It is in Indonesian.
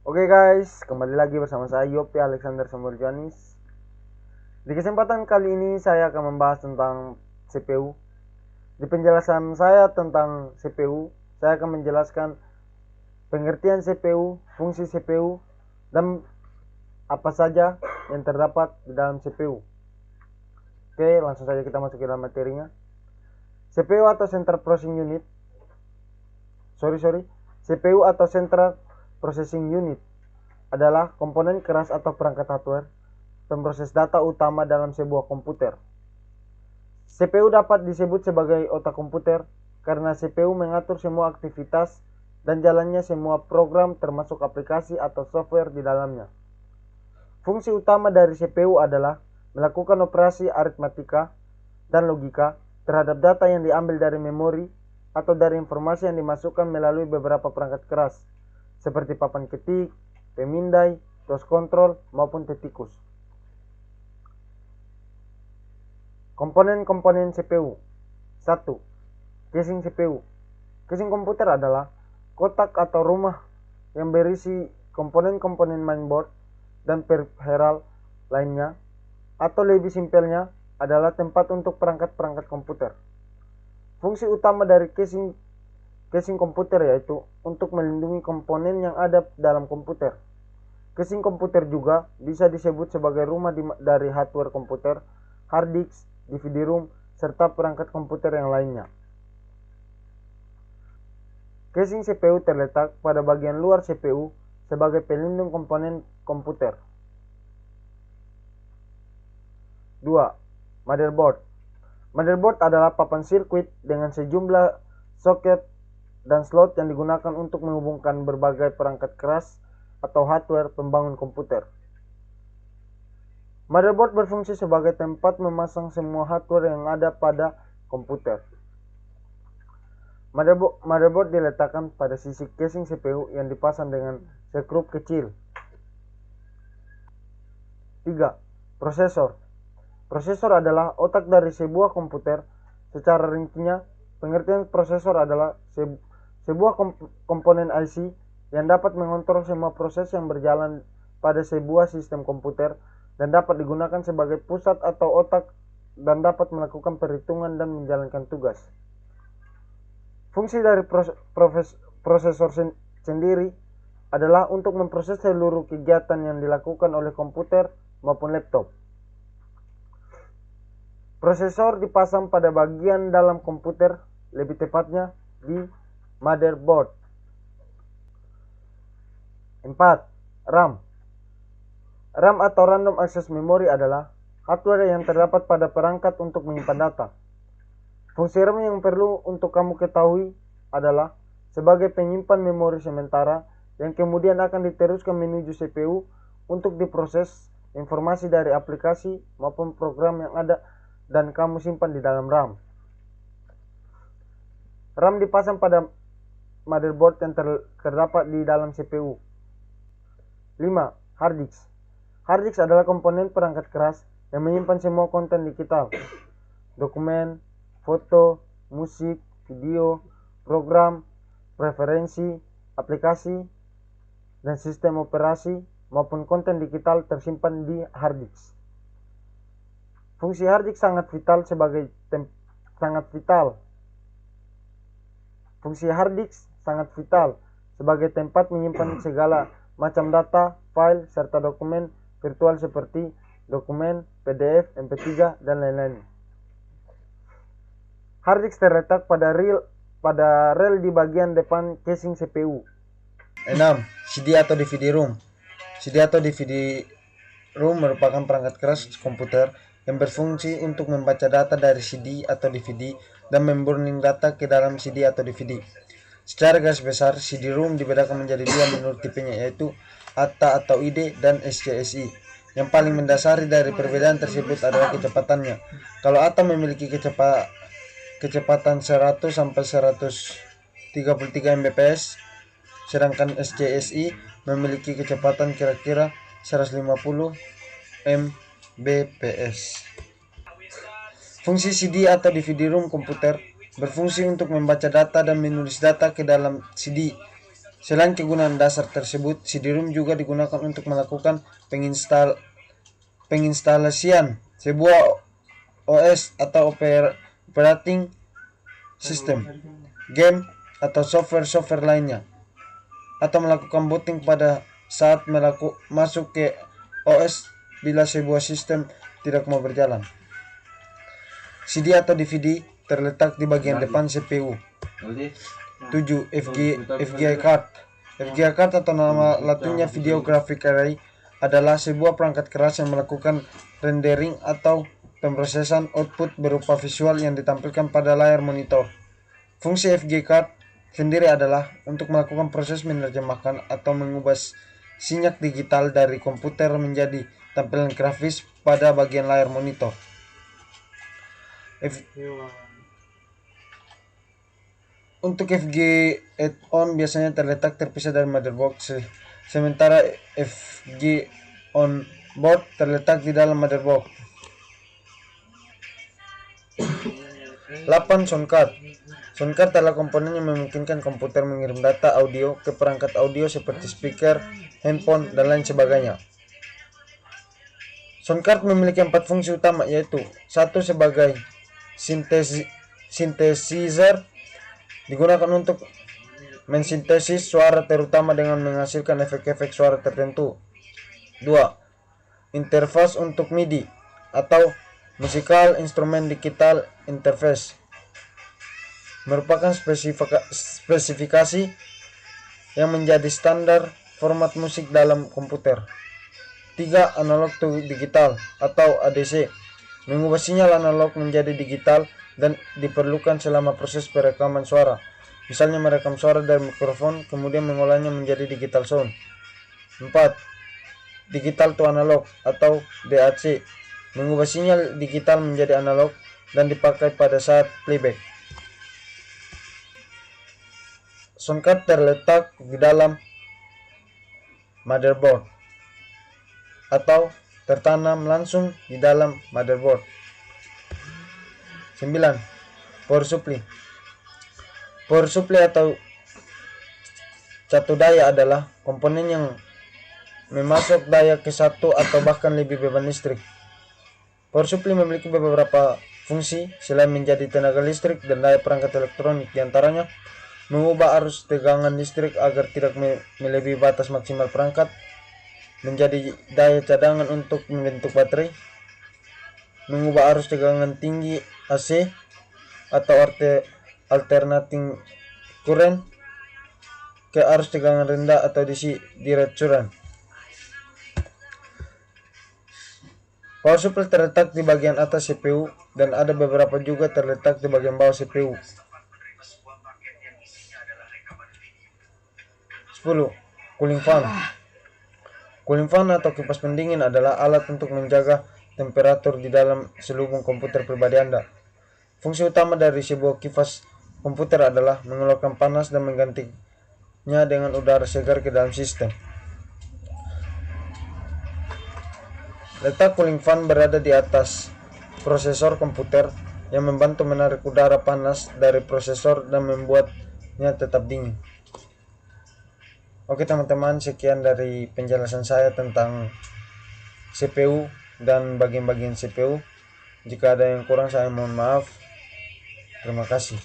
Oke guys, kembali lagi bersama saya Yopi Alexander Samurjanis. Di kesempatan kali ini saya akan membahas tentang CPU. Di penjelasan saya tentang CPU, saya akan menjelaskan pengertian CPU, fungsi CPU, dan apa saja yang terdapat di dalam CPU. Oke, langsung saja kita masuk ke dalam materinya. CPU atau Central Processing Unit. CPU atau Central Processing Unit adalah komponen keras atau perangkat hardware pemproses data utama dalam sebuah komputer. CPU dapat disebut sebagai otak komputer karena CPU mengatur semua aktivitas dan jalannya semua program termasuk aplikasi atau software di dalamnya. Fungsi utama dari CPU adalah melakukan operasi aritmatika dan logika terhadap data yang diambil dari memori atau dari informasi yang dimasukkan melalui beberapa perangkat keras seperti papan ketik, pemindai, tos kontrol, maupun tetikus. Komponen-komponen CPU. 1. Casing CPU. Casing komputer adalah kotak atau rumah yang berisi komponen-komponen mainboard dan peripheral lainnya, atau lebih simpelnya adalah tempat untuk perangkat-perangkat komputer. Fungsi utama dari casing komputer yaitu untuk melindungi komponen yang ada dalam komputer. Casing komputer juga bisa disebut sebagai rumah dari hardware komputer, hard disk, DVD-ROM, serta perangkat komputer yang lainnya. Casing CPU terletak pada bagian luar CPU sebagai pelindung komponen komputer. 2. Motherboard. Motherboard adalah papan sirkuit dengan sejumlah soket dan slot yang digunakan untuk menghubungkan berbagai perangkat keras atau hardware pembangun komputer. Motherboard berfungsi sebagai tempat memasang semua hardware yang ada pada komputer. Motherboard diletakkan pada sisi casing CPU yang dipasang dengan skrup kecil. 3. Prosesor. Prosesor adalah otak dari sebuah komputer. Secara rincinya, pengertian prosesor adalah sebuah komponen IC yang dapat mengontrol semua proses yang berjalan pada sebuah sistem komputer dan dapat digunakan sebagai pusat atau otak dan dapat melakukan perhitungan dan menjalankan tugas. Fungsi dari prosesor sendiri adalah untuk memproses seluruh kegiatan yang dilakukan oleh komputer maupun laptop. Prosesor dipasang pada bagian dalam komputer, lebih tepatnya di motherboard. 4. RAM. RAM atau Random Access Memory adalah hardware yang terdapat pada perangkat untuk menyimpan data. Fungsi RAM yang perlu untuk kamu ketahui adalah sebagai penyimpan memori sementara yang kemudian akan diteruskan menuju CPU untuk diproses informasi dari aplikasi maupun program yang ada dan kamu simpan di dalam RAM. RAM dipasang pada motherboard yang terdapat di dalam CPU. 5. Hard disk. Hard disk adalah komponen perangkat keras yang menyimpan semua konten digital, dokumen, foto, musik, video, program, preferensi, aplikasi, dan sistem operasi maupun konten digital tersimpan di hard disk. Fungsi hard disk sangat vital sebagai tempat menyimpan segala macam data, file, serta dokumen virtual seperti dokumen, PDF, MP3, dan lain-lain. Hard disk terletak pada rel di bagian depan casing CPU. 6. CD atau DVD-ROM. CD atau DVD-ROM merupakan perangkat keras komputer yang berfungsi untuk membaca data dari CD atau DVD dan memburning data ke dalam CD atau DVD. Secara garis besar, CD-ROM dibedakan menjadi dua menurut tipenya, yaitu ATA atau ID dan SCSI. Yang paling mendasari dari perbedaan tersebut adalah kecepatannya. Kalau ATA memiliki kecepatan 100 sampai 133 Mbps, sedangkan SCSI memiliki kecepatan kira-kira 150 Mbps. Fungsi CD atau DVD-ROM komputer berfungsi untuk membaca data dan menulis data ke dalam CD. Selain kegunaan dasar tersebut, CD-ROM juga digunakan untuk melakukan penginstalasian sebuah OS atau operating system, game, atau software lainnya, atau melakukan booting pada saat masuk ke OS bila sebuah sistem tidak mau berjalan. CD atau DVD terletak di bagian depan CPU. 7. FGA card. FGA card atau nama latinnya Video Graphic Array adalah sebuah perangkat keras yang melakukan rendering atau pemrosesan output berupa visual yang ditampilkan pada layar monitor. Fungsi FGA card sendiri adalah untuk melakukan proses menerjemahkan atau mengubah sinyak digital dari komputer menjadi tampilan grafis pada bagian layar monitor. Untuk FG add-on biasanya terletak terpisah dari motherboard, sementara FG on board terletak di dalam motherboard. 8. Soundcard. Soundcard adalah komponen yang memungkinkan komputer mengirim data audio ke perangkat audio seperti speaker, handphone, dan lain sebagainya. Soundcard memiliki 4 fungsi utama, yaitu 1. Sebagai synthesizer, digunakan untuk mensintesis suara terutama dengan menghasilkan efek-efek suara tertentu. 2. Interface untuk MIDI atau Musical Instrument Digital Interface, merupakan spesifikasi yang menjadi standar format musik dalam komputer. 3. Analog to digital atau ADC, mengubah sinyal analog menjadi digital dan diperlukan selama proses perekaman suara. Misalnya merekam suara dari mikrofon kemudian mengolahnya menjadi digital sound. 4. Digital to analog atau DAC, mengubah sinyal digital menjadi analog dan dipakai pada saat playback. Soundcard terletak di dalam motherboard atau tertanam langsung di dalam motherboard. 9. Power supply. Power supply atau catu daya adalah komponen yang memasok daya ke satu atau bahkan lebih beban listrik. Power supply memiliki beberapa fungsi selain menjadi tenaga listrik dan daya perangkat elektronik, diantaranya mengubah arus tegangan listrik agar tidak melebihi batas maksimal perangkat, menjadi daya cadangan untuk membentuk baterai, mengubah arus tegangan tinggi AC atau alternating current ke arus tegangan rendah atau DC direct current. Power supply terletak di bagian atas CPU dan ada beberapa juga terletak di bagian bawah CPU. 10. Cooling fan. Cooling fan atau kipas pendingin adalah alat untuk menjaga temperatur di dalam selubung komputer pribadi Anda. Fungsi utama dari sebuah kipas komputer adalah mengeluarkan panas dan menggantinya dengan udara segar ke dalam sistem. Letak cooling fan berada di atas prosesor komputer yang membantu menarik udara panas dari prosesor dan membuatnya tetap dingin. Oke teman-teman, sekian dari penjelasan saya tentang CPU dan bagian-bagian CPU. Jika ada yang kurang saya mohon maaf. Terima kasih.